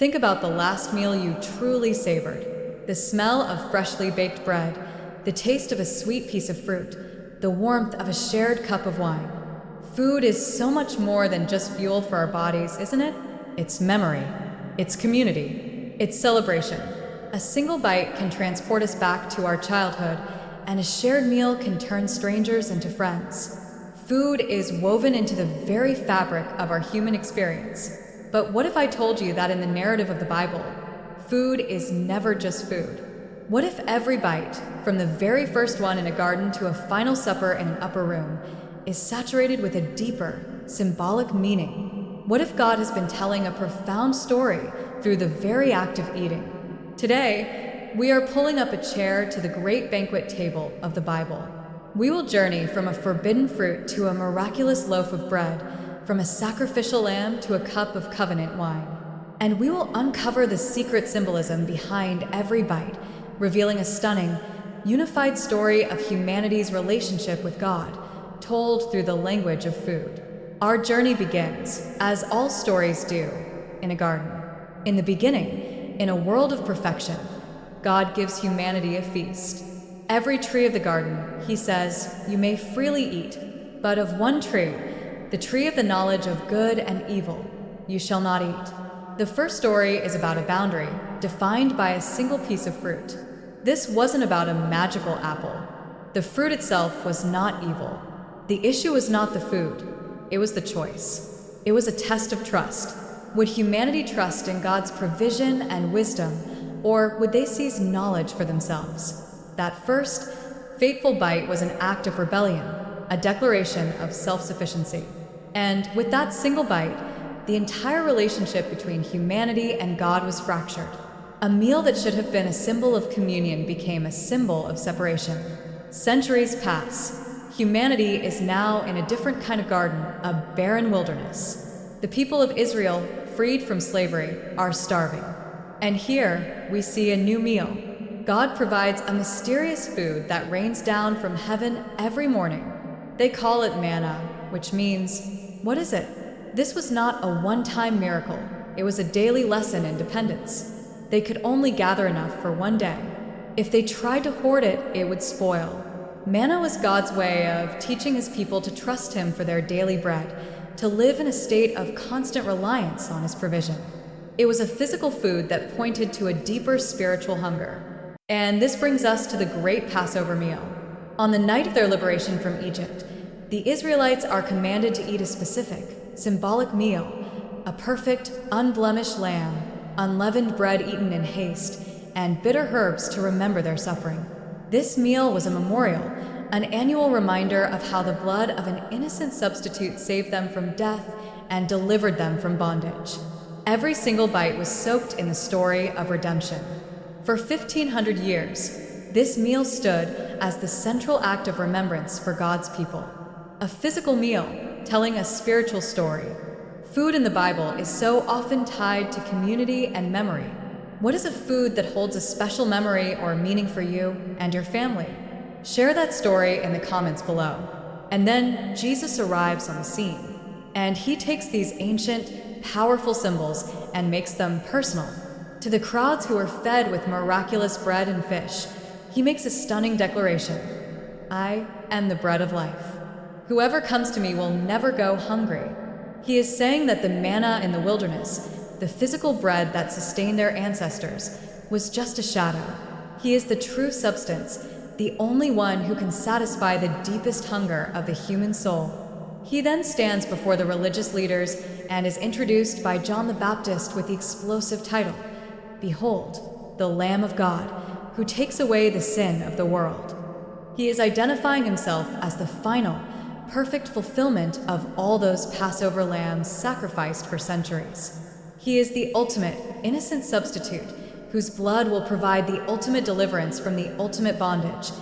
Think about the last meal you truly savored. The smell of freshly baked bread, the taste of a sweet piece of fruit, the warmth of a shared cup of wine. Food is so much more than just fuel for our bodies, isn't it? It's memory, it's community, it's celebration. A single bite can transport us back to our childhood, and a shared meal can turn strangers into friends. Food is woven into the very fabric of our human experience. But what if I told you that in the narrative of the Bible, food is never just food? What if every bite, from the very first one in a garden to a final supper in an upper room, is saturated with a deeper, symbolic meaning? What if God has been telling a profound story through the very act of eating? Today, we are pulling up a chair to the great banquet table of the Bible. We will journey from a forbidden fruit to a miraculous loaf of bread, from a sacrificial lamb to a cup of covenant wine. And we will uncover the secret symbolism behind every bite, revealing a stunning, unified story of humanity's relationship with God, told through the language of food. Our journey begins, as all stories do, in a garden. In the beginning, in a world of perfection, God gives humanity a feast. Every tree of the garden, he says, you may freely eat, but of one tree, the tree of the knowledge of good and evil, you shall not eat. The first story is about a boundary, defined by a single piece of fruit. This wasn't about a magical apple. The fruit itself was not evil. The issue was not the food, it was the choice. It was a test of trust. Would humanity trust in God's provision and wisdom, or would they seize knowledge for themselves? That first, fateful bite was an act of rebellion, a declaration of self-sufficiency. And with that single bite, the entire relationship between humanity and God was fractured. A meal that should have been a symbol of communion became a symbol of separation. Centuries pass. Humanity is now in a different kind of garden, a barren wilderness. The people of Israel, freed from slavery, are starving. And here we see a new meal. God provides a mysterious food that rains down from heaven every morning. They call it manna, which means, what is it? This was not a one-time miracle. It was a daily lesson in dependence. They could only gather enough for one day. If they tried to hoard it, it would spoil. Manna was God's way of teaching his people to trust him for their daily bread, to live in a state of constant reliance on his provision. It was a physical food that pointed to a deeper spiritual hunger. And this brings us to the great Passover meal. On the night of their liberation from Egypt, the Israelites are commanded to eat a specific, symbolic meal, a perfect, unblemished lamb, unleavened bread eaten in haste, and bitter herbs to remember their suffering. This meal was a memorial, an annual reminder of how the blood of an innocent substitute saved them from death and delivered them from bondage. Every single bite was soaked in the story of redemption. For 1,500 years, this meal stood as the central act of remembrance for God's people. A physical meal telling a spiritual story. Food in the Bible is so often tied to community and memory. What is a food that holds a special memory or meaning for you and your family? Share that story in the comments below. And then Jesus arrives on the scene, and he takes these ancient, powerful symbols and makes them personal. To the crowds who were fed with miraculous bread and fish, he makes a stunning declaration: I am the bread of life. Whoever comes to me will never go hungry. He is saying that the manna in the wilderness, the physical bread that sustained their ancestors, was just a shadow. He is the true substance, the only one who can satisfy the deepest hunger of the human soul. He then stands before the religious leaders and is introduced by John the Baptist with the explosive title, Behold, the Lamb of God, who takes away the sin of the world. He is identifying himself as the final, perfect fulfillment of all those Passover lambs sacrificed for centuries. He is the ultimate, innocent substitute whose blood will provide the ultimate deliverance from the ultimate bondage,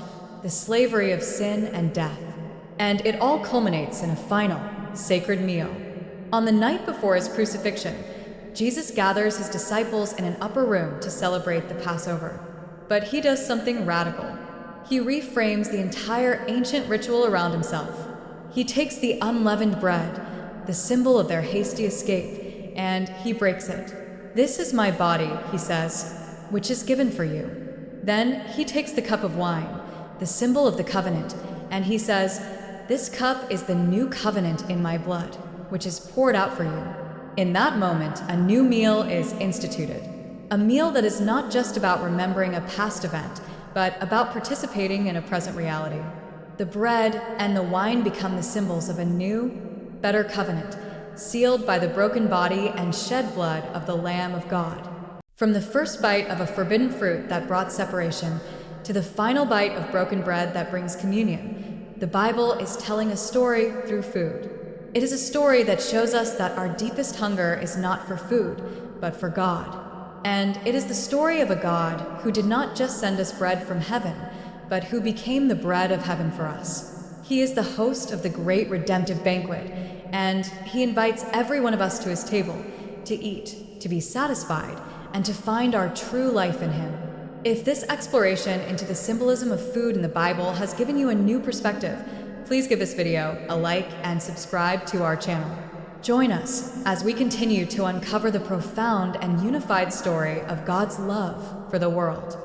the slavery of sin and death. And it all culminates in a final, sacred meal. On the night before his crucifixion, Jesus gathers his disciples in an upper room to celebrate the Passover. But he does something radical. He reframes the entire ancient ritual around himself. He takes the unleavened bread, the symbol of their hasty escape, and he breaks it. "This is my body," he says, "which is given for you." Then he takes the cup of wine, the symbol of the covenant, and he says, "This cup is the new covenant in my blood, which is poured out for you." In that moment, a new meal is instituted. A meal that is not just about remembering a past event, but about participating in a present reality. The bread and the wine become the symbols of a new, better covenant, sealed by the broken body and shed blood of the Lamb of God. From the first bite of a forbidden fruit that brought separation to the final bite of broken bread that brings communion, the Bible is telling a story through food. It is a story that shows us that our deepest hunger is not for food, but for God. And it is the story of a God who did not just send us bread from heaven, but who became the bread of heaven for us. He is the host of the great redemptive banquet, and he invites every one of us to his table to eat, to be satisfied, and to find our true life in him. If this exploration into the symbolism of food in the Bible has given you a new perspective, please give this video a like and subscribe to our channel. Join us as we continue to uncover the profound and unified story of God's love for the world.